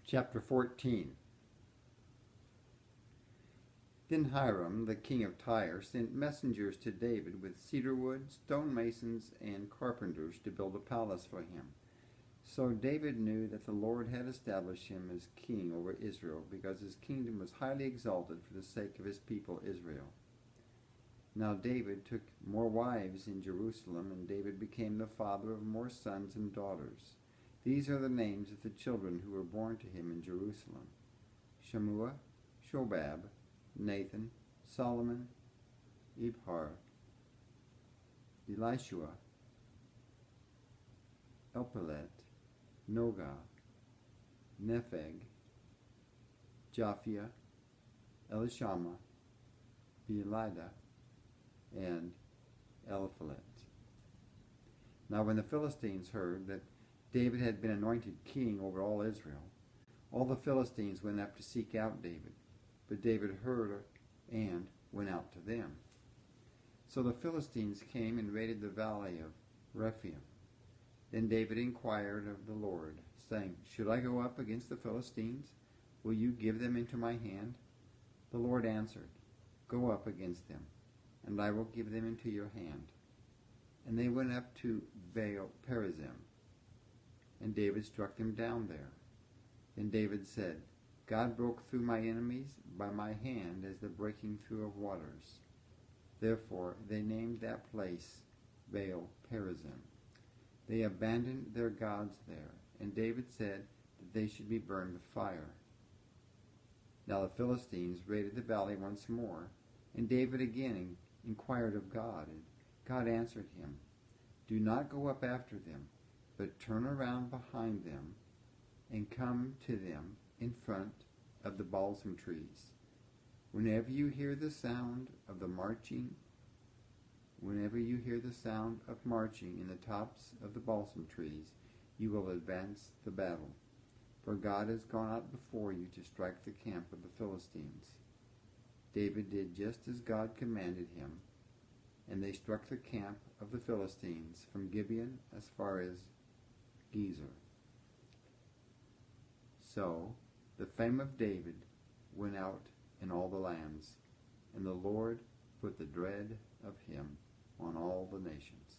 Chapter 14. Then Hiram, the king of Tyre, sent messengers to David with cedar wood, stonemasons, and carpenters to build a palace for him. So David knew that the Lord had established him as king over Israel, because his kingdom was highly exalted for the sake of his people Israel. Now David took more wives in Jerusalem, and David became the father of more sons and daughters. These are the names of the children who were born to him in Jerusalem: Shammua, Shobab, Nathan, Solomon, Ibhar, Elishua, Elpelet, Nogah, Nepheg, Japhia, Elishama, Beelidah, and Eliphalet. Now when the Philistines heard that David had been anointed king over all Israel, all the Philistines went up to seek out David. But David heard and went out to them. So the Philistines came and raided the valley of Rephaim. Then David inquired of the Lord, saying, "Should I go up against the Philistines? Will you give them into my hand?" The Lord answered, "Go up against them, and I will give them into your hand." And they went up to Baal Perazim, and David struck them down there. Then David said, "God broke through my enemies by my hand as the breaking through of waters." Therefore they named that place Baal Perazim. They abandoned their gods there, and David said that they should be burned with fire. Now the Philistines raided the valley once more, and David again inquired of God, and God answered him, "Do not go up after them, but turn around behind them and come to them in front of the balsam trees. Whenever you hear the sound of marching in the tops of the balsam trees, you will advance the battle. For God has gone out before you to strike the camp of the Philistines." David did just as God commanded him, and they struck the camp of the Philistines from Gibeon as far as Gezer. So the fame of David went out in all the lands, and the Lord put the dread of him on all the nations.